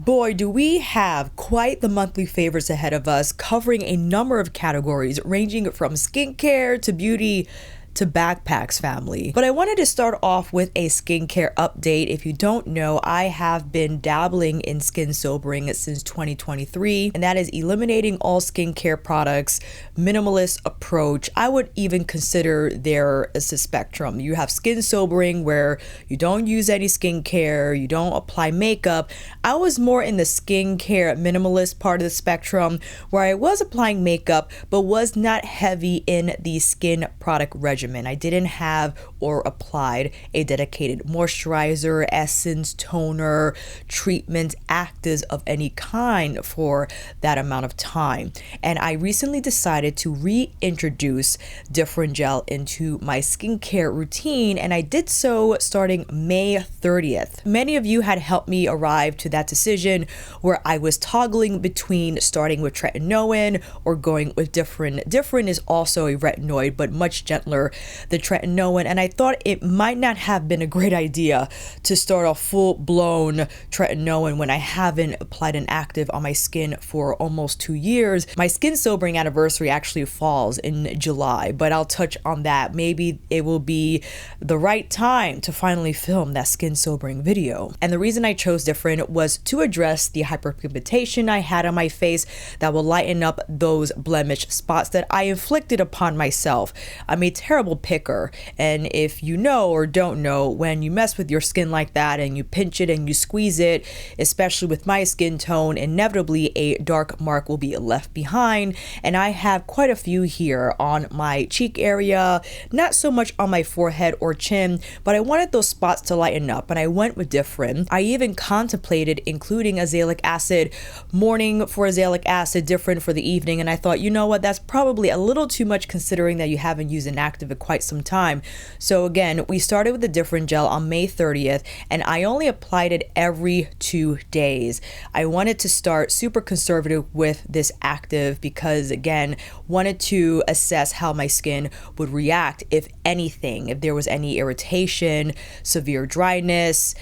Boy, do we have quite the monthly favorites ahead of us, covering a number of categories ranging from skincare to beauty to backpacks family. But I wanted to start off with a skincare update. If you don't know, I have been dabbling in skin sobering since 2023, and that is eliminating all skincare products, minimalist approach. I would even consider there as a spectrum. You have skin sobering where you don't use any skincare, you don't apply makeup. I was more in the skincare minimalist part of the spectrum where I was applying makeup but was not heavy in the skin product regimen. I didn't have or applied a dedicated moisturizer, essence, toner, treatment, actives of any kind for that amount of time. And I recently decided to reintroduce Differin Gel into my skincare routine, and I did so starting May 30th. Many of you had helped me arrive to that decision where I was toggling between starting with tretinoin or going with Differin. Differin is also a retinoid, but much gentler than tretinoin, and I thought it might not have been a great idea to start a full-blown tretinoin when I haven't applied an active on my skin for almost 2 years. My skin sobering anniversary actually falls in July, but I'll touch on that. Maybe it will be the right time to finally film that skin sobering video. And the reason I chose Differin was to address the hyperpigmentation I had on my face that will lighten up those blemish spots that I inflicted upon myself. I'm a terrible picker, and if you know or don't know, when you mess with your skin like that and you pinch it and you squeeze it, especially with my skin tone, inevitably a dark mark will be left behind. And I have quite a few here on my cheek area, not so much on my forehead or chin, but I wanted those spots to lighten up, and I went with Differin. I even contemplated including azelaic acid, morning for azelaic acid, Differin for the evening, and I thought, you know what, that's probably a little too much considering that you haven't used an active in quite some time. So again, we started with the Differin Gel on May 30th, and I only applied it every 2 days. I wanted to start super conservative with this active because, again, wanted to assess how my skin would react, if anything, if there was any irritation, severe dryness,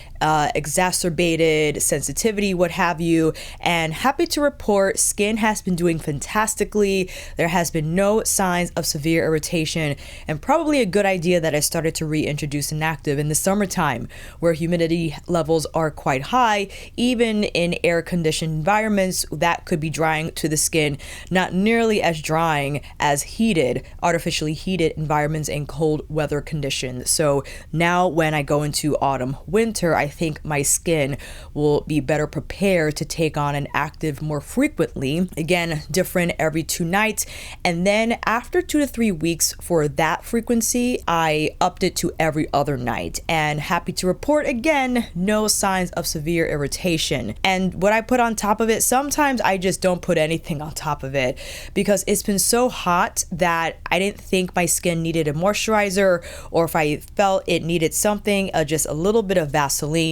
exacerbated sensitivity, what have you. And happy to report, skin has been doing fantastically. There has been no signs of severe irritation, and probably a good idea that I started to reintroduce an active in the summertime where humidity levels are quite high. Even in air-conditioned environments, that could be drying to the skin, not nearly as drying as artificially heated environments in cold weather conditions. So now when I go into autumn, winter, I think my skin will be better prepared to take on an active more frequently. Again, Differin every 2 nights. And then after 2 to 3 weeks for that frequency, I upped it to every other night. And happy to report, again, no signs of severe irritation. And what I put on top of it, sometimes I just don't put anything on top of it because it's been so hot that I didn't think my skin needed a moisturizer, or if I felt it needed something, just a little bit of Vaseline.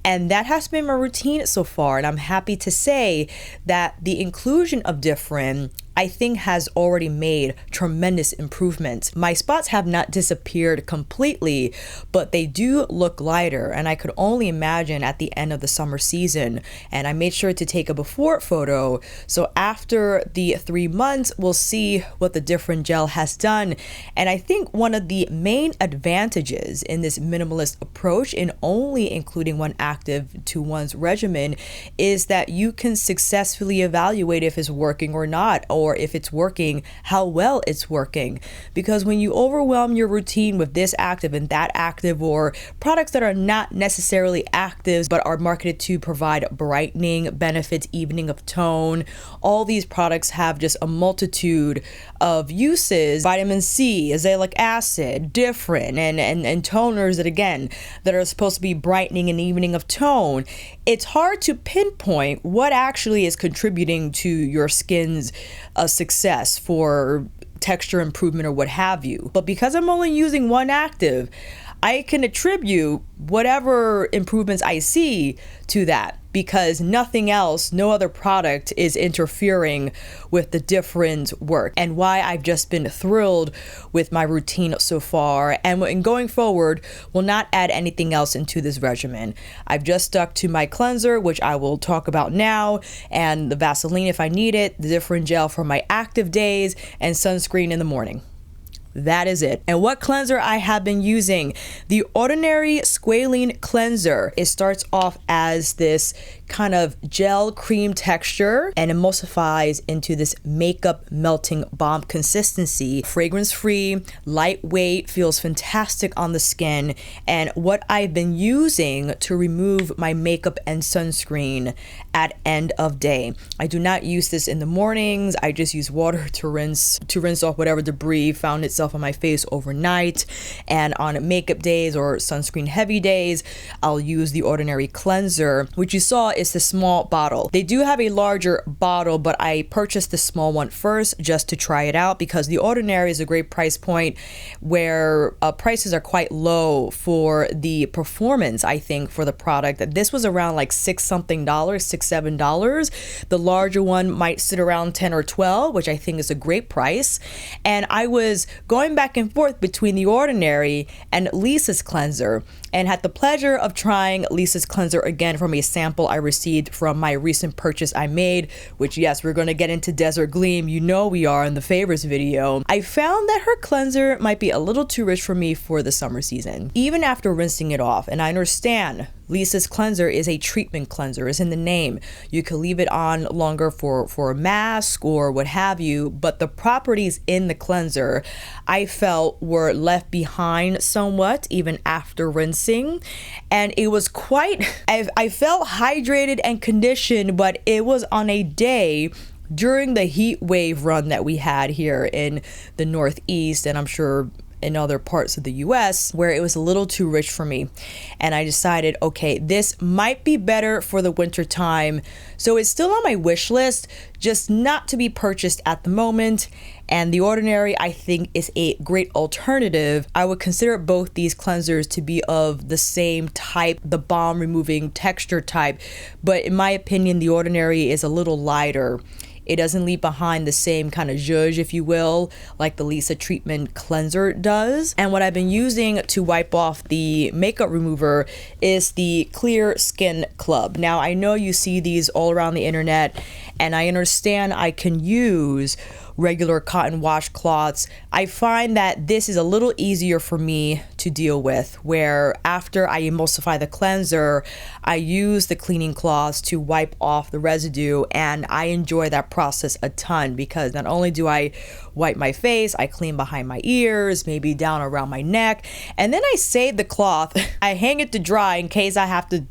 And that has been my routine so far. And I'm happy to say that the inclusion of Differin, I think, has already made tremendous improvements. My spots have not disappeared completely, but they do look lighter, and I could only imagine at the end of the summer season. And I made sure to take a before photo, so after the 3 months, we'll see what the Differin Gel has done. And I think one of the main advantages in this minimalist approach, in only including one active to one's regimen, is that you can successfully evaluate if it's working or not, or if it's working, how well it's working. Because when you overwhelm your routine with this active and that active, or products that are not necessarily actives but are marketed to provide brightening benefits, evening of tone, all these products have just a multitude of uses. Vitamin C, azelaic acid, Differin, and toners that, again, that are supposed to be brightening and evening of tone. It's hard to pinpoint what actually is contributing to your skin's success for texture improvement or what have you. But because I'm only using one active, I can attribute whatever improvements I see to that. because nothing else, no other product is interfering with the different work, and why I've just been thrilled with my routine so far, and going forward will not add anything else into this regimen. I've just stuck to my cleanser, which I will talk about now, and the Vaseline if I need it, the Differin Gel for my active days, and sunscreen in the morning. That is it. And what cleanser I have been using? The Ordinary Squalane Cleanser. It starts off as this kind of gel cream texture and emulsifies into this makeup melting balm consistency. Fragrance free, lightweight, feels fantastic on the skin, and what I've been using to remove my makeup and sunscreen at end of day. I do not use this in the mornings. I just use water to rinse off whatever debris found itself on my face overnight, and on makeup days or sunscreen heavy days I'll use the Ordinary Cleanser, which you saw is the small bottle. They do have a larger bottle, but I purchased the small one first just to try it out because the Ordinary is a great price point where prices are quite low for the performance. I think for the product, this was around like $6-7. The larger one might sit around 10 or 12, which I think is a great price. And I was going back and forth between the Ordinary and Lisa's cleanser, and had the pleasure of trying Lisa's cleanser again from a sample I received from my recent purchase I made, which, yes, we're going to get into Desert Gleam. You know we are in the favorites video. I found that her cleanser might be a little too rich for me for the summer season, even after rinsing it off. And I understand Lisa's cleanser is a treatment cleanser, it's in the name. You could leave it on longer for a mask or what have you, but the properties in the cleanser I felt were left behind somewhat even after rinsing. And it was quite, I felt hydrated and conditioned, but it was on a day during the heat wave run that we had here in the Northeast, and I'm sure in other parts of the US, where it was a little too rich for me. And I decided, okay, this might be better for the winter time. So it's still on my wish list, just not to be purchased at the moment. And the Ordinary, I think, is a great alternative. I would consider both these cleansers to be of the same type, the balm removing texture type. But in my opinion, the Ordinary is a little lighter. It doesn't leave behind the same kind of zhuzh, if you will, like the Lisa treatment cleanser does. And what I've been using to wipe off the makeup remover is the Clear Skin Club. Now, I know you see these all around the internet, and I understand I can use regular cotton washcloths. I find that this is a little easier for me to deal with, where after I emulsify the cleanser, I use the cleaning cloths to wipe off the residue, and I enjoy that process a ton because not only do I wipe my face, I clean behind my ears, maybe down around my neck, and then I save the cloth. I hang it to dry in case I have to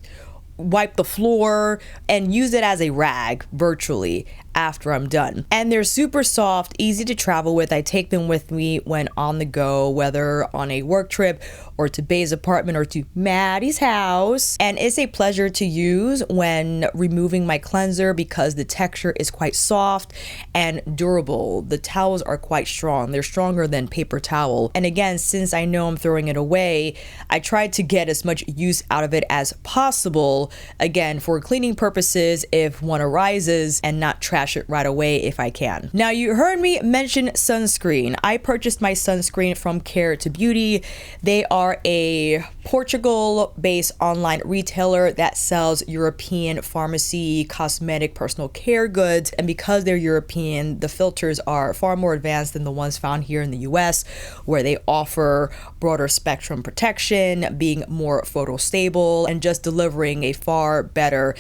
wipe the floor and use it as a rag virtually after I'm done. And they're super soft, easy to travel with. I take them with me when on the go, whether on a work trip or to Bay's apartment or to Maddie's house. And it's a pleasure to use when removing my cleanser because the texture is quite soft and durable. The towels are quite strong. They're stronger than paper towel. And again, since I know I'm throwing it away, I try to get as much use out of it as possible, again, for cleaning purposes if one arises, and not trash it right away if I can. Now, you heard me mention sunscreen. I purchased my sunscreen from Care to Beauty. They are a Portugal-based online retailer that sells European pharmacy, cosmetic, personal care goods. And because they're European, the filters are far more advanced than the ones found here in the US, where they offer broader spectrum protection, being more photo-stable, and just delivering a far better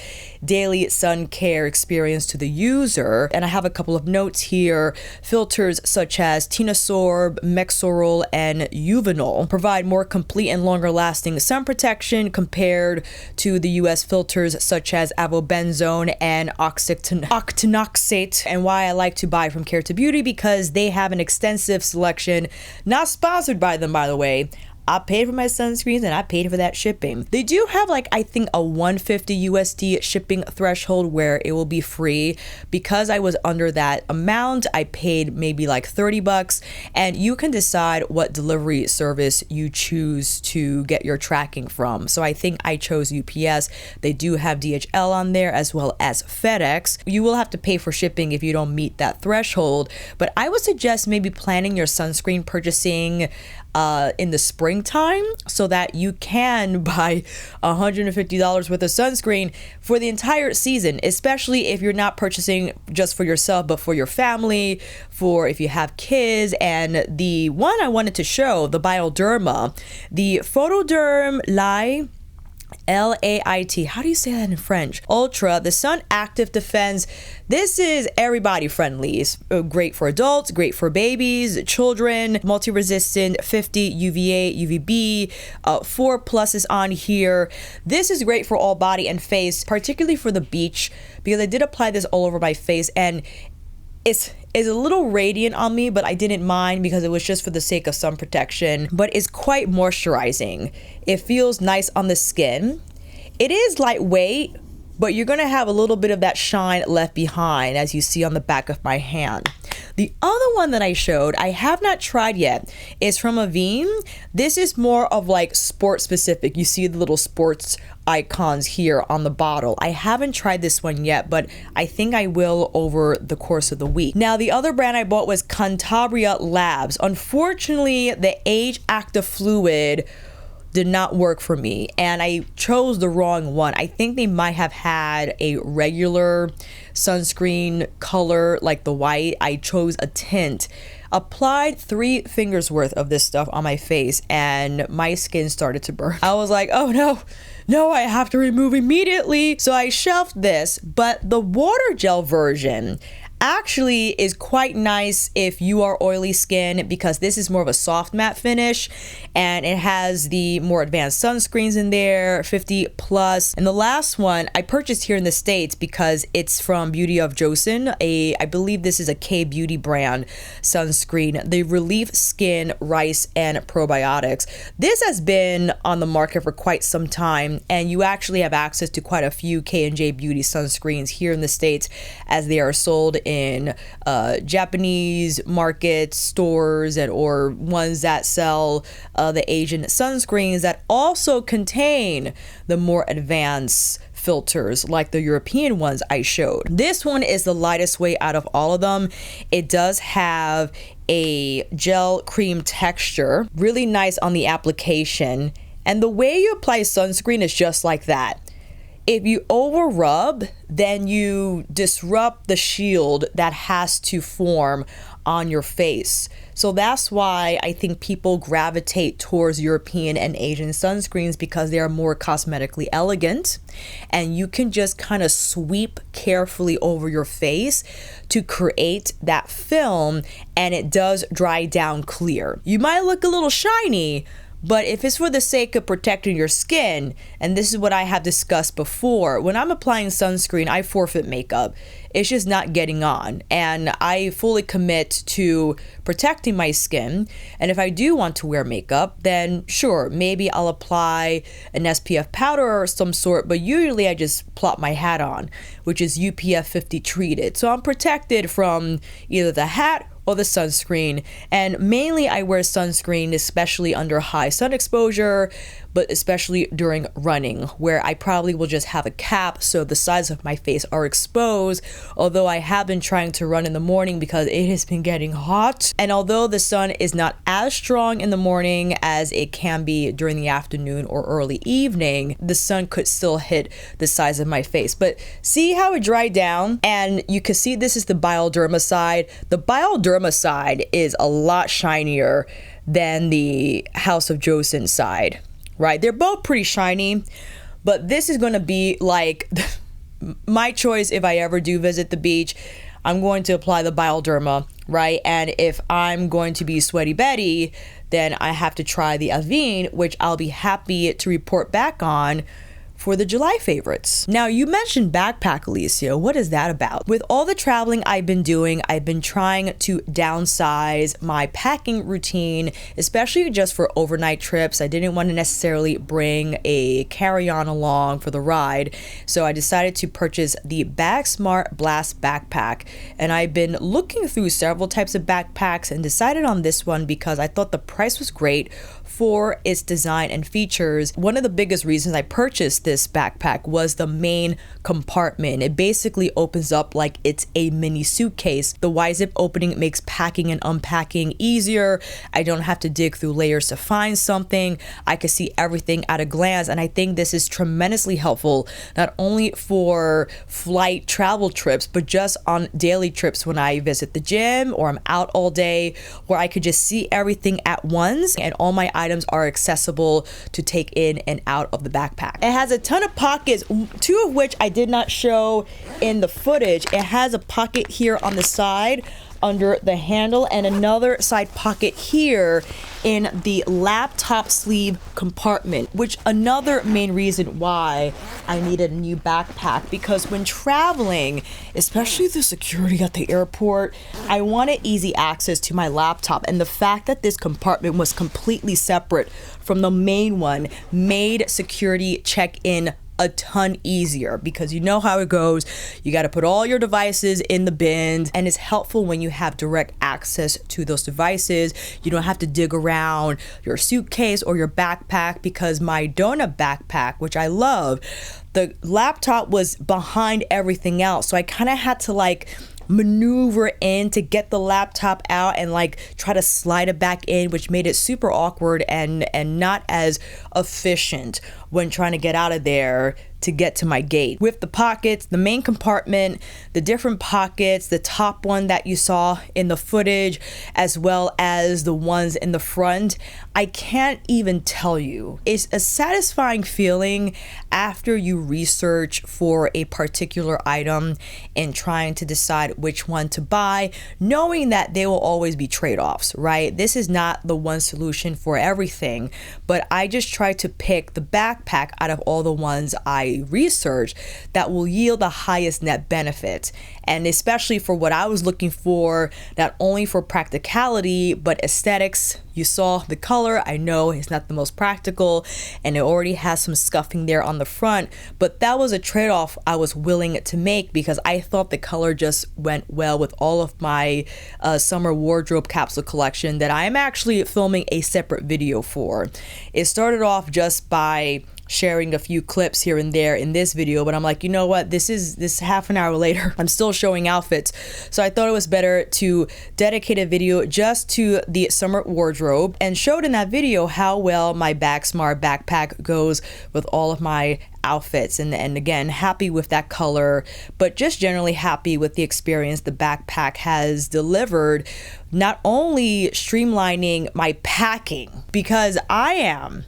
daily sun care experience to the user. And I have a couple of notes here. Filters such as Tinosorb, Mexoryl, and Uvenol provide more complete and longer lasting sun protection compared to the US filters such as avobenzone and octinoxate. And why I like to buy from Care to Beauty, because they have an extensive selection, not sponsored by them by the way, I paid for my sunscreens and I paid for that shipping. They do have like, I think a 150 USD shipping threshold where it will be free. Because I was under that amount, I paid maybe like 30 bucks, and you can decide what delivery service you choose to get your tracking from. So I think I chose UPS. They do have DHL on there as well as FedEx. You will have to pay for shipping if you don't meet that threshold, but I would suggest maybe planning your sunscreen purchasing in the springtime so that you can buy $150 worth of sunscreen for the entire season, especially if you're not purchasing just for yourself but for your family, for if you have kids. And the one I wanted to show, the Bioderma, the Photoderm Lait, Lait. How do you say that in French? Ultra, the Sun Active Defense. This is everybody friendly. It's great for adults, great for babies, children, multi-resistant, 50 UVA, UVB, 4 pluses on here. This is great for all body and face, particularly for the beach, because I did apply this all over my face, and it's a little radiant on me, but I didn't mind because it was just for the sake of sun protection. But it's quite moisturizing. It feels nice on the skin. It is lightweight, but you're gonna have a little bit of that shine left behind, as you see on the back of my hand. The other one that I showed, I have not tried yet, is from Avene. This is more of like sport specific. You see the little sports icons here on the bottle. I haven't tried this one yet, but I think I will over the course of the week. Now, the other brand I bought was Cantabria Labs. Unfortunately, the Age Active Fluid did not work for me, and I chose the wrong one. I think they might have had a regular sunscreen color like the white. I chose a tint, applied 3 fingers worth of this stuff on my face, and my skin started to burn. I was like, oh no, I have to remove immediately. So I shelved this, but the water gel version actually is quite nice if you are oily skin, because this is more of a soft matte finish, and it has the more advanced sunscreens in there, 50 plus. And the last one I purchased here in the States because it's from Beauty of Joseon. I believe this is a K-beauty brand sunscreen, the Relief Skin Rice and Probiotics. This has been on the market for quite some time, and you actually have access to quite a few K&J Beauty sunscreens here in the States, as they are sold in Japanese markets, stores, and or ones that sell the Asian sunscreens that also contain the more advanced filters like the European ones I showed. This one is the lightest weight out of all of them. It does have a gel cream texture, really nice on the application, and the way you apply sunscreen is just like that. If you over rub, then you disrupt the shield that has to form on your face. So that's why I think people gravitate towards European and Asian sunscreens, because they are more cosmetically elegant, and you can just kind of sweep carefully over your face to create that film, and it does dry down clear. You might look a little shiny, but if it's for the sake of protecting your skin, and this is what I have discussed before, when I'm applying sunscreen, I forfeit makeup. It's just not getting on, and I fully commit to protecting my skin. And if I do want to wear makeup, then sure, maybe I'll apply an SPF powder or some sort, but usually I just plop my hat on, which is UPF 50 treated. So I'm protected from either the hat or the sunscreen. And mainly I wear sunscreen, especially under high sun exposure, but especially during running, where I probably will just have a cap so the sides of my face are exposed. Although I have been trying to run in the morning because it has been getting hot. And although the sun is not as strong in the morning as it can be during the afternoon or early evening, the sun could still hit the sides of my face. But see how it dried down? And you can see this is the Bioderma side. The Bioderma side is a lot shinier than the House of Joseon side, right? They're both pretty shiny, but this is going to be like my choice if I ever do visit the beach. I'm going to apply the Bioderma, right? And if I'm going to be Sweaty Betty, then I have to try the Avene, which I'll be happy to report back on for the July favorites. Now, you mentioned backpack, Alicia. What is that about? With all the traveling I've been doing, I've been trying to downsize my packing routine, especially just for overnight trips. I didn't want to necessarily bring a carry-on along for the ride, so I decided to purchase the Bagsmart Blast backpack. And I've been looking through several types of backpacks and decided on this one because I thought the price was great for its design and features. One of the biggest reasons I purchased this backpack was the main compartment. It basically opens up like it's a mini suitcase. The Y-zip opening makes packing and unpacking easier. I don't have to dig through layers to find something. I can see everything at a glance, and I think this is tremendously helpful, not only for flight travel trips, but just on daily trips when I visit the gym or I'm out all day, where I could just see everything at once and all my items are accessible to take in and out of the backpack. It has a ton of pockets, two of which I did not show in the footage. It has a pocket here on the side under the handle and another side pocket here in the laptop sleeve compartment, which another main reason why I needed a new backpack, because when traveling, especially the security at the airport, I wanted easy access to my laptop, and the fact that this compartment was completely separate from the main one made security check-in a ton easier, because you know how it goes. You got to put all your devices in the bins, and it's helpful when you have direct access to those devices. You don't have to dig around your suitcase or your backpack, because my donut backpack, which I love, the laptop was behind everything else. So I kind of had to like maneuver in to get the laptop out and like try to slide it back in, which made it super awkward and not as efficient when trying to get out of there to get to my gate. With the pockets, the main compartment, the different pockets, the top one that you saw in the footage, as well as the ones in the front, I can't even tell you. It's a satisfying feeling after you research for a particular item and trying to decide which one to buy, knowing that there will always be trade-offs, right? This is not the one solution for everything, but I just try to pick the backpack out of all the ones I researched that will yield the highest net benefit. And especially for what I was looking for, not only for practicality, but aesthetics. You saw the color. I know it's not the most practical and it already has some scuffing there on the front, but that was a trade-off I was willing to make because I thought the color just went well with all of my summer wardrobe capsule collection that I'm actually filming a separate video for. It started off just by sharing a few clips here and there in this video, but I'm like, you know what, this half an hour later I'm still showing outfits, so I thought it was better to dedicate a video just to the summer wardrobe, and showed in that video how well my Bagsmart backpack goes with all of my outfits. And again, happy with that color, but just generally happy with the experience the backpack has delivered, not only streamlining my packing, because I am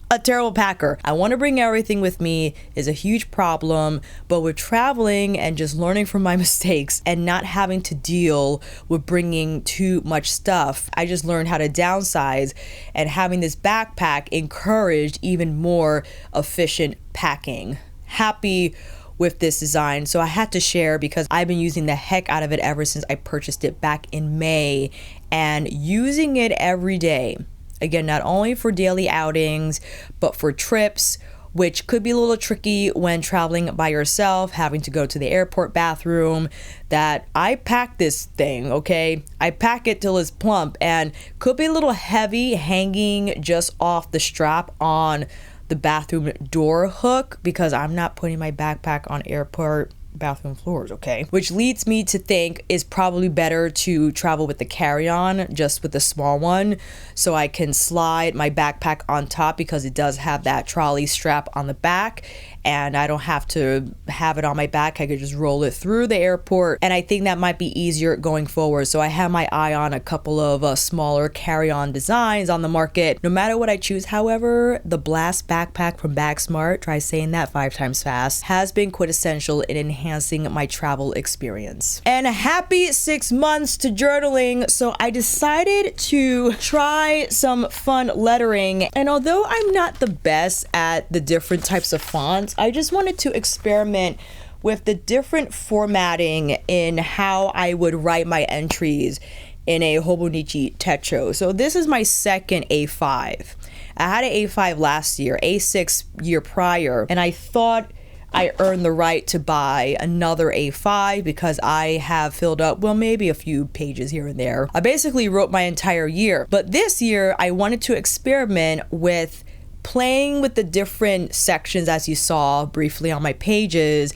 a terrible packer. I want to bring everything with me is a huge problem, but with traveling and just learning from my mistakes and not having to deal with bringing too much stuff, I just learned how to downsize, and having this backpack encouraged even more efficient packing. Happy with this design, so I had to share because I've been using the heck out of it ever since I purchased it back in May, and using it every day. Again, not only for daily outings, but for trips, which could be a little tricky when traveling by yourself, having to go to the airport bathroom. That I pack this thing, okay? I pack it till it's plump, and could be a little heavy hanging just off the strap on the bathroom door hook, because I'm not putting my backpack on airport bathroom floors, okay? Which leads me to think it's probably better to travel with the carry-on, just with the small one, so I can slide my backpack on top, because it does have that trolley strap on the back, and I don't have to have it on my back. I could just roll it through the airport, and I think that might be easier going forward. So I have my eye on a couple of smaller carry-on designs on the market. No matter what I choose, however, the Blast backpack from Bagsmart, try saying that 5 times fast, has been quintessential in enhancing my travel experience. And a happy 6 months to journaling, so I decided to try some fun lettering. And although I'm not the best at the different types of fonts, I just wanted to experiment with the different formatting in how I would write my entries in a Hobonichi Techo. So this is my second A5. I had an A5 last year, A6 year prior, and I thought I earned the right to buy another A5 because I have filled up, well, maybe a few pages here and there. I basically wrote my entire year. But this year, I wanted to experiment with playing with the different sections, as you saw briefly on my pages,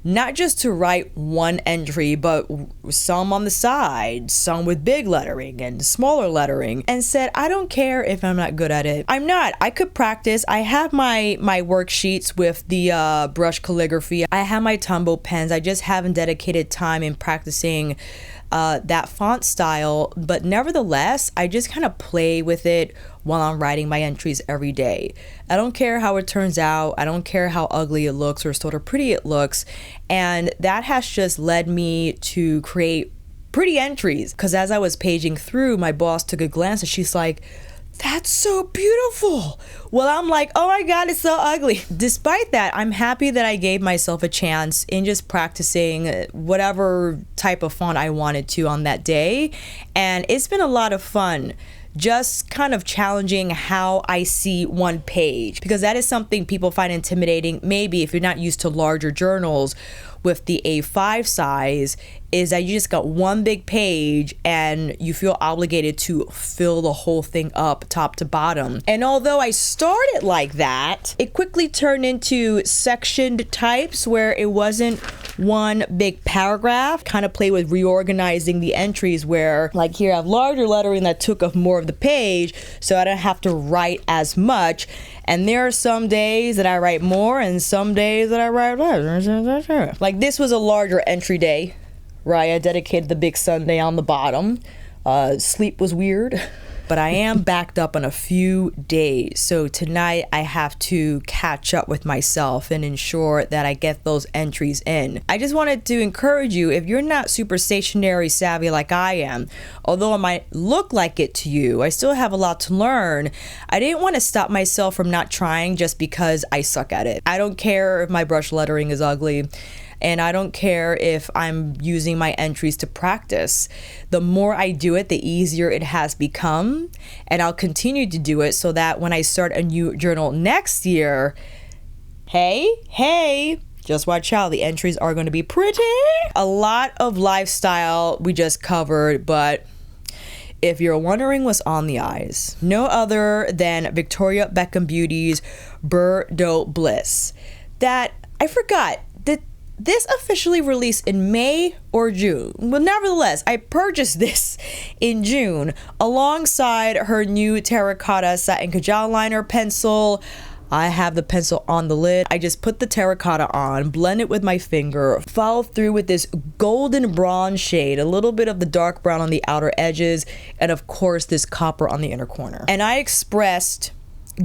not just to write one entry, but some on the side, some with big lettering and smaller lettering, and said, I don't care if I'm not good at it. I'm not. I could practice. I have my worksheets with the brush calligraphy. I have my Tombow pens. I just haven't dedicated time in practicing that font style, but nevertheless, I just kind of play with it while I'm writing my entries every day. I don't care how it turns out. I don't care how ugly it looks or sort of pretty it looks. And that has just led me to create pretty entries. Because as I was paging through, my boss took a glance and she's like, that's so beautiful. Well, I'm like, oh my God, it's so ugly. Despite that, I'm happy that I gave myself a chance in just practicing whatever type of font I wanted to on that day. And it's been a lot of fun. Just kind of challenging how I see one page, because that is something people find intimidating, maybe if you're not used to larger journals with the A5 size, is that you just got one big page and you feel obligated to fill the whole thing up top to bottom. And although I started like that, it quickly turned into sectioned types where it wasn't one big paragraph. Kind of play with reorganizing the entries where, like here, I have larger lettering that took up more of the page, so I don't have to write as much. And there are some days that I write more and some days that I write less. Like this was a larger entry day, right? I dedicated the big Sunday on the bottom. Sleep was weird. But I am backed up on a few days. So tonight I have to catch up with myself and ensure that I get those entries in. I just wanted to encourage you, if you're not super stationery savvy like I am, although it might look like it to you, I still have a lot to learn. I didn't want to stop myself from not trying just because I suck at it. I don't care if my brush lettering is ugly. And I don't care if I'm using my entries to practice. The more I do it, the easier it has become. And I'll continue to do it so that when I start a new journal next year, hey, just watch out. The entries are going to be pretty. A lot of lifestyle we just covered, but if you're wondering what's on the eyes, no other than Victoria Beckham Beauty's Bordeaux Bliss. That, I forgot, this officially released in May or June. But nevertheless, I purchased this in June alongside her new terracotta satin Kajal liner pencil. I have the pencil on the lid. I just put the terracotta on, blend it with my finger, follow through with this golden bronze shade, a little bit of the dark brown on the outer edges, and of course this copper on the inner corner. And I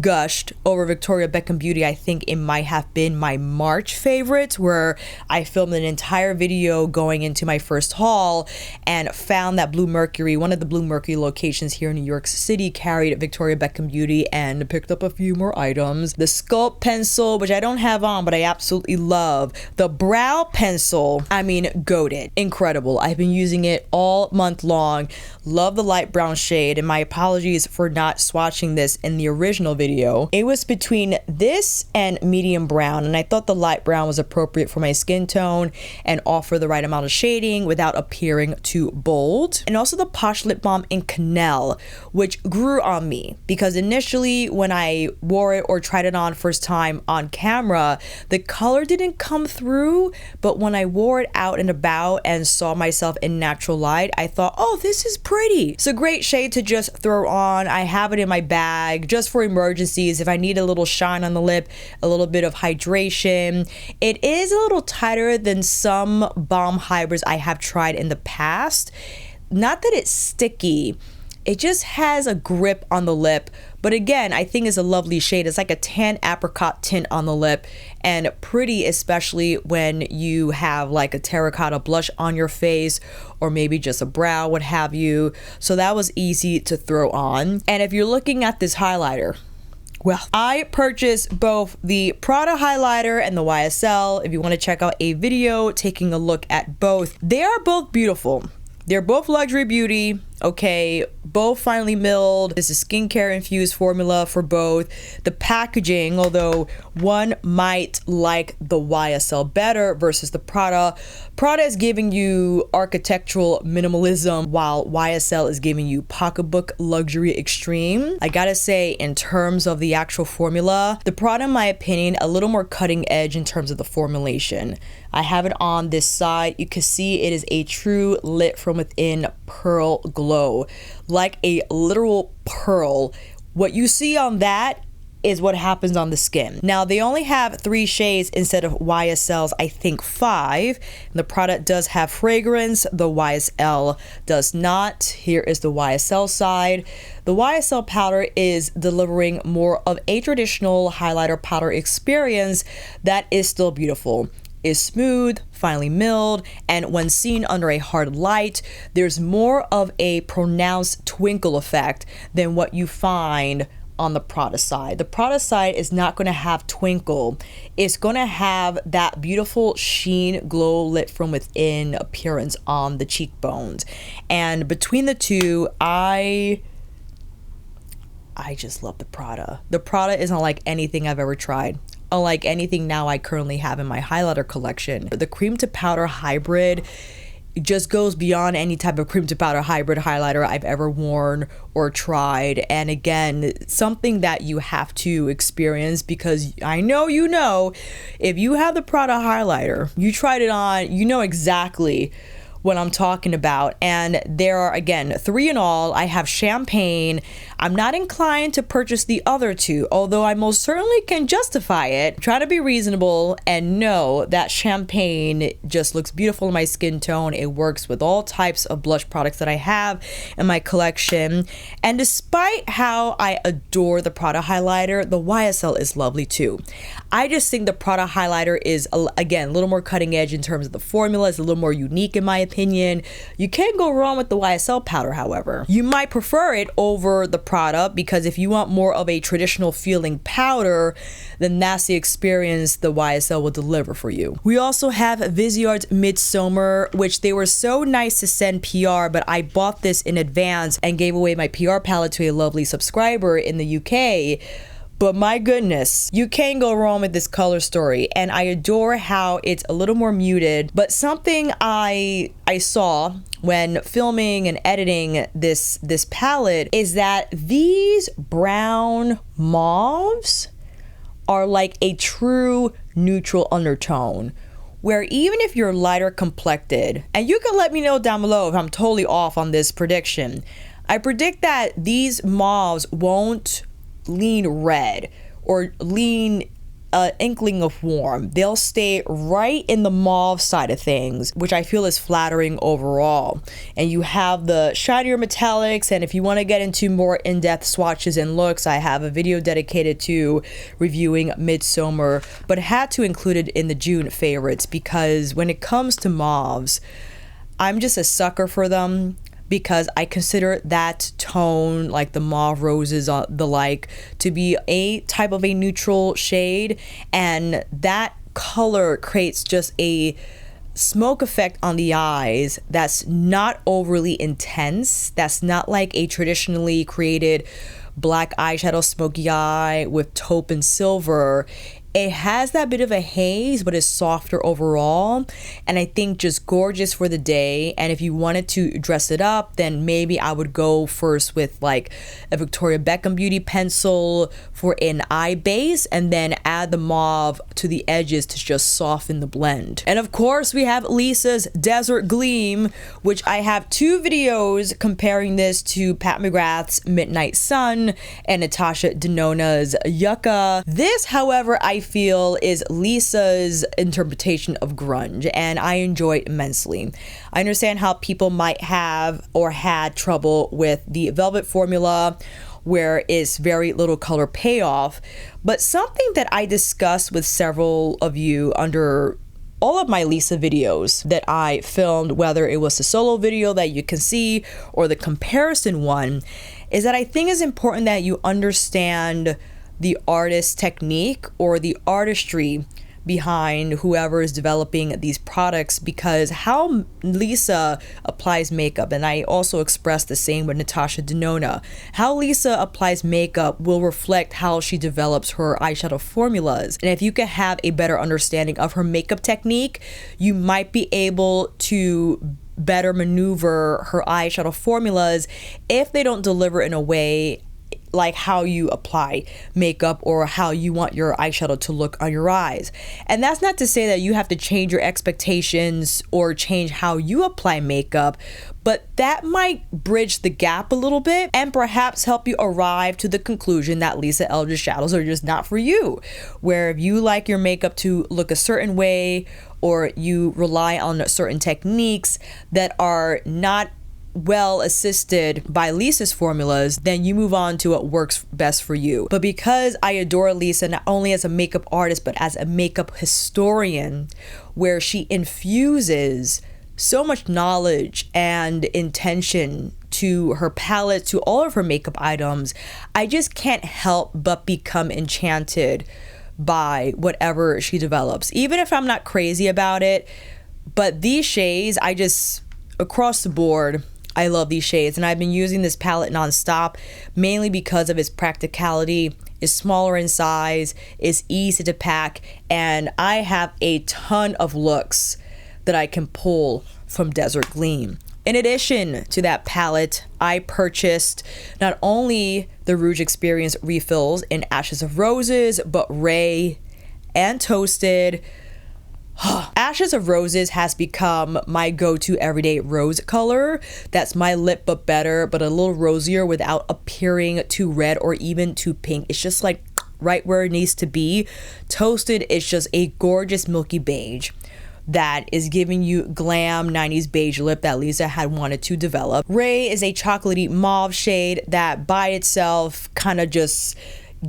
gushed over Victoria Beckham Beauty. I think it might have been my March favorites, where I filmed an entire video going into my first haul and found that Blue Mercury, one of the Blue Mercury locations here in New York City, carried Victoria Beckham Beauty, and picked up a few more items. The Sculpt pencil, which I don't have on, but I absolutely love. The brow pencil, I mean, goated. Incredible. I've been using it all month long. Love the light brown shade, and my apologies for not swatching this in the original video. It was between this and medium brown, and I thought the light brown was appropriate for my skin tone and offer the right amount of shading without appearing too bold. And also the Posh Lip Balm in Canel, which grew on me because initially when I wore it or tried it on first time on camera, the color didn't come through, but when I wore it out and about and saw myself in natural light, I thought, oh, this is pretty. It's a great shade to just throw on. I have it in my bag just for emergencies, if I need a little shine on the lip, a little bit of hydration. It is a little tighter than some balm hybrids I have tried in the past. Not that it's sticky, it just has a grip on the lip. But again, I think it's a lovely shade. It's like a tan apricot tint on the lip, and pretty, especially when you have like a terracotta blush on your face or maybe just a brow, what have you. So that was easy to throw on. And if you're looking at this highlighter, Well, I purchased both the Prada highlighter and the YSL. If you want to check out a video taking a look at both, they are both beautiful. They're both luxury beauty, okay, both finely milled. This is skincare infused formula for both. The packaging, although one might like the YSL better versus the Prada, Prada is giving you architectural minimalism while YSL is giving you pocketbook luxury extreme. I gotta say, in terms of the actual formula, the Prada, in my opinion, a little more cutting edge in terms of the formulation. I have it on this side. You can see it is a true lit from within pearl glow, like a literal pearl. What you see on that is what happens on the skin. Now, they only have 3 shades instead of YSL's, I think, 5. The product does have fragrance. The YSL does not. Here is the YSL side. The YSL powder is delivering more of a traditional highlighter powder experience that is still beautiful. Is smooth, finely milled, and when seen under a hard light, there's more of a pronounced twinkle effect than what you find on the Prada side. The Prada side is not going to have twinkle. It's going to have that beautiful sheen, glow lit from within appearance on the cheekbones. And between the two, I just love the Prada. The Prada is unlike anything I've ever tried. Unlike anything now I currently have in my highlighter collection. The cream to powder hybrid just goes beyond any type of cream to powder hybrid highlighter I've ever worn or tried. And again, something that you have to experience, because I know you know, if you have the Prada highlighter, you tried it on, you know exactly what I'm talking about. And there are, again, 3 in all. I have champagne. I'm not inclined to purchase the other 2, although I most certainly can justify it. Try to be reasonable and know that champagne just looks beautiful in my skin tone. It works with all types of blush products that I have in my collection. And despite how I adore the Prada highlighter, the YSL is lovely too. I just think the Prada highlighter is, again, a little more cutting edge in terms of the formula. It's a little more unique in my opinion. You can't go wrong with the YSL powder, however. You might prefer it over the Prada, because if you want more of a traditional feeling powder, then that's the experience the YSL will deliver for you. We also have VIseart Midsommer, which they were so nice to send PR, but I bought this in advance and gave away my PR palette to a lovely subscriber in the UK. But my goodness, you can't go wrong with this color story. And I adore how it's a little more muted. But something I saw when filming and editing this palette is that these brown mauves are like a true neutral undertone, where even if you're lighter complected, and you can let me know down below if I'm totally off on this prediction, I predict that these mauves won't lean red or lean inkling of warm. They'll stay right in the mauve side of things, which I feel is flattering overall. And you have the shinier metallics, and if you want to get into more in-depth swatches and looks, I have a video dedicated to reviewing Midsommer, but had to include it in the June favorites because when it comes to mauves, I'm just a sucker for them, because I consider that tone, like the mauve roses, the like, to be a type of a neutral shade, and that color creates just a smoke effect on the eyes that's not overly intense. That's not like a traditionally created black eyeshadow smoky eye with taupe and silver. It has that bit of a haze, but it's softer overall, and I think just gorgeous for the day. And if you wanted to dress it up, then maybe I would go first with like a Victoria Beckham beauty pencil for an eye base, and then add the mauve to the edges to just soften the blend. And of course, we have Lisa's Desert Gleam, which I have 2 videos comparing this to Pat McGrath's Midnight Sun and Natasha Denona's Yucca. This, however, I feel is Lisa's interpretation of grunge, and I enjoy it immensely. I understand how people might have or had trouble with the Velvet formula, where it's very little color payoff, but something that I discussed with several of you under all of my Lisa videos that I filmed, whether it was the solo video that you can see or the comparison one, is that I think it's important that you understand the artist technique or the artistry behind whoever is developing these products, because how Lisa applies makeup, and I also expressed the same with Natasha Denona, how Lisa applies makeup will reflect how she develops her eyeshadow formulas. And if you can have a better understanding of her makeup technique, you might be able to better maneuver her eyeshadow formulas if they don't deliver in a way like how you apply makeup or how you want your eyeshadow to look on your eyes. And that's not to say that you have to change your expectations or change how you apply makeup, but that might bridge the gap a little bit and perhaps help you arrive to the conclusion that Lisa Eldridge shadows are just not for you. Where if you like your makeup to look a certain way, or you rely on certain techniques that are not well assisted by Lisa's formulas, then you move on to what works best for you. But because I adore Lisa not only as a makeup artist but as a makeup historian, where she infuses so much knowledge and intention to her palette, to all of her makeup items, I just can't help but become enchanted by whatever she develops, even if I'm not crazy about it. But these shades, I just, across the board, I love these shades, and I've been using this palette nonstop, mainly because of its practicality. It's smaller in size, it's easy to pack, and I have a ton of looks that I can pull from Desert Gleam. In addition to that palette, I purchased not only the Rouge Experience refills in Ashes of Roses, but Ray and Toasted. Ashes of Roses has become my go-to everyday rose color. That's my lip but better, but a little rosier without appearing too red or even too pink. It's just like right where it needs to be. Toasted is just a gorgeous milky beige that is giving you glam 90s beige lip that Lisa had wanted to develop. Ray is a chocolatey mauve shade that by itself kind of just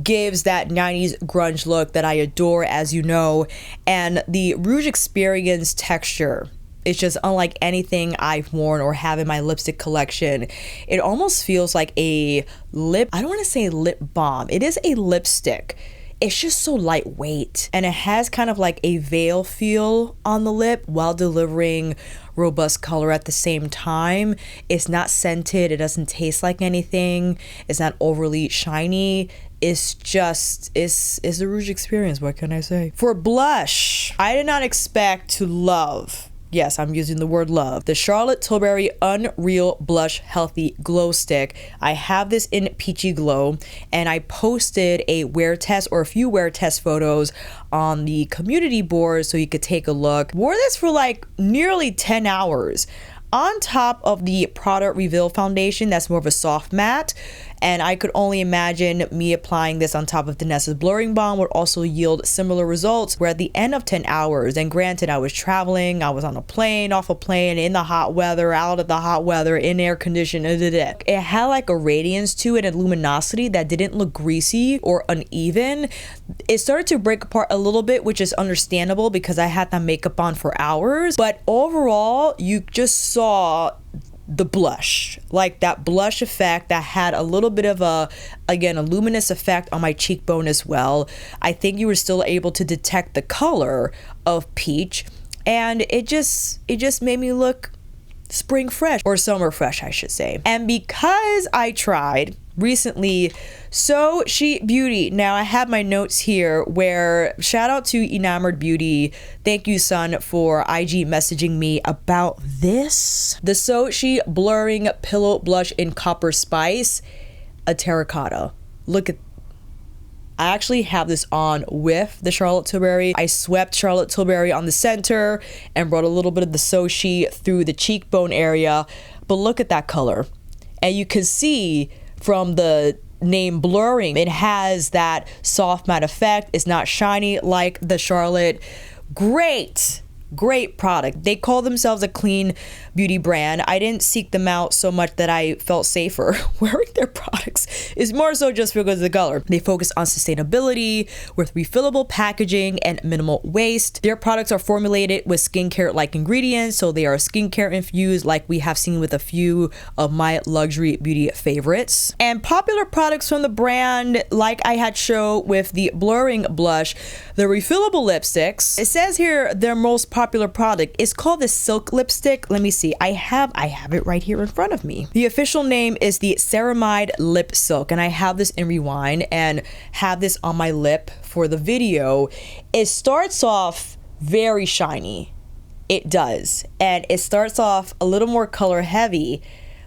gives that 90s grunge look that I adore, as you know. And the Rouge Experience texture is just unlike anything I've worn or have in my lipstick collection. It almost feels like a lip, I don't want to say lip balm, it is a lipstick. It's just so lightweight, and it has kind of like a veil feel on the lip while delivering robust color at the same time. It's not scented, it doesn't taste like anything, it's not overly shiny. It's just, it's the Rouge Experience, what can I say? For blush, I did not expect to love, yes, I'm using the word love, the Charlotte Tilbury Unreal Blush Healthy Glow Stick. I have this in Peachy Glow, and I posted a wear test or a few wear test photos on the community board so you could take a look. Wore this for like nearly 10 hours on top of the Prada Reveal foundation that's more of a soft matte. And I could only imagine me applying this on top of Danessa's Blurring Balm would also yield similar results, where at the end of 10 hours, and granted I was traveling, I was on a plane, off a plane, in the hot weather, out of the hot weather, in air conditioning, it had like a radiance to it and luminosity that didn't look greasy or uneven. It started to break apart a little bit, which is understandable because I had that makeup on for hours. But overall, you just saw the blush, like that blush effect that had a little bit of a, again, a luminous effect on my cheekbone as well. I think you were still able to detect the color of peach, and it just made me look spring fresh, or summer fresh, I should say. And because I tried recently Soshe Beauty, now I have my notes here where shout out to Enamored Beauty, thank you son for IG messaging me about this, the Soshe Blurring Pillow Blush in Copper Spice, a terracotta. Look at, I actually have this on with the Charlotte Tilbury. I swept Charlotte Tilbury on the center and brought a little bit of the Soshe through the cheekbone area, but look at that color. And you can see from the name blurring, it has that soft matte effect. It's not shiny like the Charlotte. Great Great product. They call themselves a clean beauty brand. I didn't seek them out so much that I felt safer wearing their products. It's more so just because of the color. They focus on sustainability with refillable packaging and minimal waste. Their products are formulated with skincare-like ingredients, so they are skincare infused like we have seen with a few of my luxury beauty favorites. And popular products from the brand, like I had showed with the blurring blush, the refillable lipsticks. It says here their most popular product is called the Silk Lipstick. Let me see. I have it right here in front of me. The official name is the Ceramide Lip Silk, and I have this in Rewind and have this on my lip for the video. It starts off very shiny. It does. And it starts off a little more color heavy,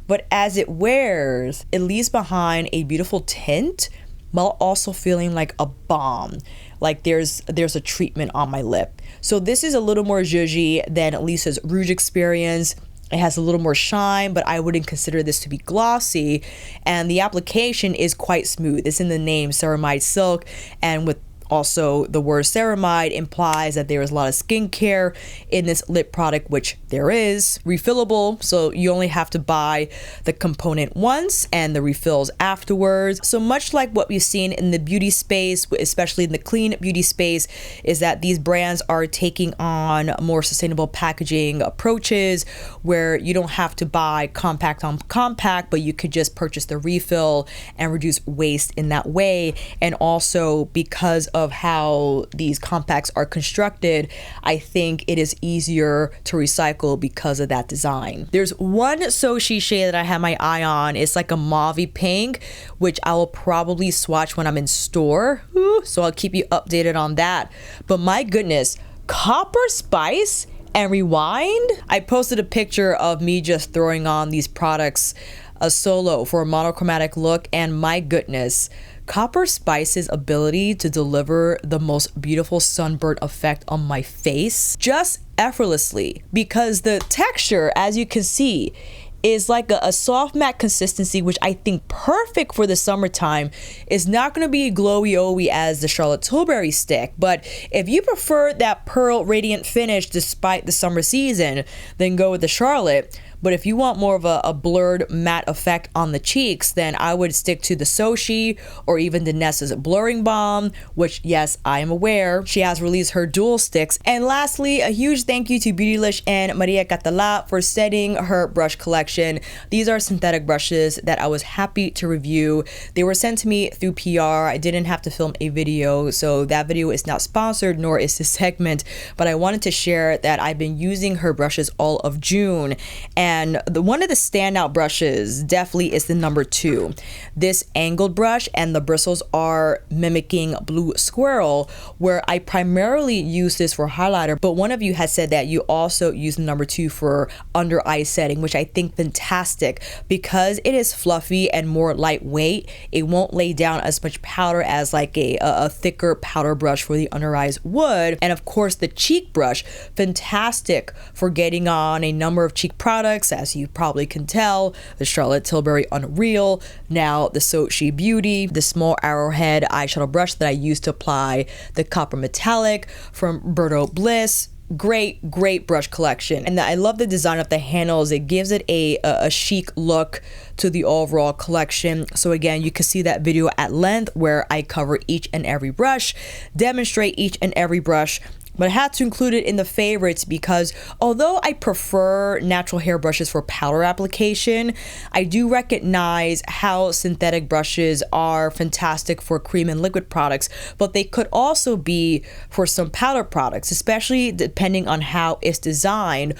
but as it wears, it leaves behind a beautiful tint while also feeling like a balm. Like there's a treatment on my lip. So this is a little more zhuzhy than Alicia's Rouge experience. It has a little more shine, but I wouldn't consider this to be glossy. And the application is quite smooth. It's in the name, Ceramide Silk, and with also the word ceramide implies that there is a lot of skincare in this lip product, which there is. Refillable, so you only have to buy the component once and the refills afterwards. So much like what we've seen in the beauty space, especially in the clean beauty space, is that these brands are taking on more sustainable packaging approaches where you don't have to buy compact on compact, but you could just purchase the refill and reduce waste in that way. And also because of how these compacts are constructed, I think it is easier to recycle because of that design. There's one Soshe shade that I have my eye on. It's like a mauve pink, which I will probably swatch when I'm in store. So I'll keep you updated on that. But my goodness, Copper Spice and Rewind. I posted a picture of me just throwing on these products solo for a monochromatic look, and my goodness, Copper Spice's ability to deliver the most beautiful sunburn effect on my face just effortlessly, because the texture, as you can see, is like a soft matte consistency, which I think perfect for the summertime. Is not going to be glowy-owy as the Charlotte Tilbury stick, but if you prefer that pearl radiant finish despite the summer season, then go with the Charlotte. But if you want more of a blurred matte effect on the cheeks, then I would stick to the Soshe or even Danessa's Blurring Balm, which, yes, I am aware she has released her dual sticks. And lastly, a huge thank you to Beautylish and Maria Catala for setting her brush collection. These are synthetic brushes that I was happy to review. They were sent to me through PR. I didn't have to film a video, so that video is not sponsored, nor is this segment, but I wanted to share that I've been using her brushes all of June. And one of the standout brushes definitely is the number 2. This angled brush, and the bristles are mimicking Blue Squirrel, where I primarily use this for highlighter, but one of you has said that you also use the number 2 for under eye setting, which I think fantastic because it is fluffy and more lightweight. It won't lay down as much powder as like a thicker powder brush for the under eyes would. And of course the cheek brush, fantastic for getting on a number of cheek products. As you probably can tell, the Charlotte Tilbury Unreal, now the Soshe Beauty, the small arrowhead eyeshadow brush that I used to apply the copper metallic from Bordeaux Bliss. Great brush collection, and I love the design of the handles. It gives it a chic look to the overall collection. So again, you can see that video at length where I cover each and every brush, demonstrate each and every brush. But I had to include it in the favorites because although I prefer natural hair brushes for powder application, I do recognize how synthetic brushes are fantastic for cream and liquid products, but they could also be for some powder products, especially depending on how it's designed.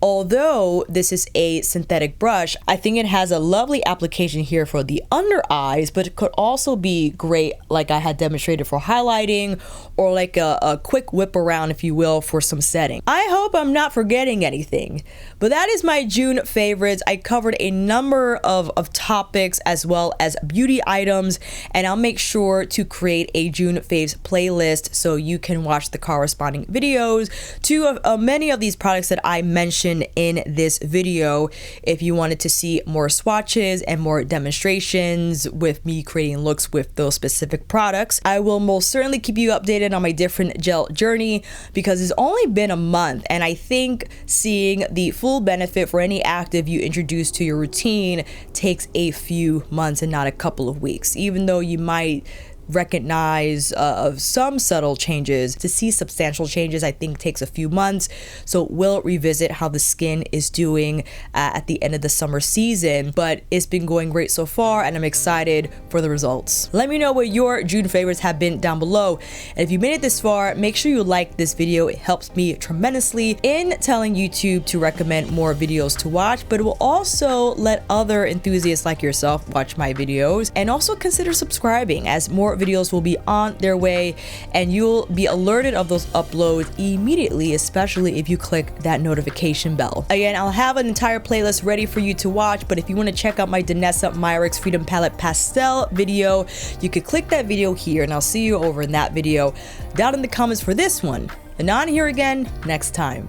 Although this is a synthetic brush, I think it has a lovely application here for the under eyes, but it could also be great, like I had demonstrated, for highlighting or like a quick whip around, if you will, for some setting. I hope I'm not forgetting anything, but that is my June favorites. I covered a number of topics as well as beauty items, and I'll make sure to create a June faves playlist so you can watch the corresponding videos to many of these products that I mentioned mentioned in this video if you wanted to see more swatches and more demonstrations with me creating looks with those specific products. I will most certainly keep you updated on my Differin Gel journey because it's only been a month, and I think seeing the full benefit for any active you introduce to your routine takes a few months and not a couple of weeks. Even though you might recognize some subtle changes, to see substantial changes I think takes a few months. So we'll revisit how the skin is doing at the end of the summer season, but it's been going great so far and I'm excited for the results. Let me know what your June favorites have been down below, and if you made it this far, make sure you like this video. It helps me tremendously in telling YouTube to recommend more videos to watch, but it will also let other enthusiasts like yourself watch my videos. And also consider subscribing, as more videos will be on their way and you'll be alerted of those uploads immediately, especially if you click that notification bell. Again, I'll have an entire playlist ready for you to watch, but if you want to check out my Danessa Myricks Freedom Palette Pastel video, you could click that video here, and I'll see you over in that video down in the comments for this one. And on here again next time.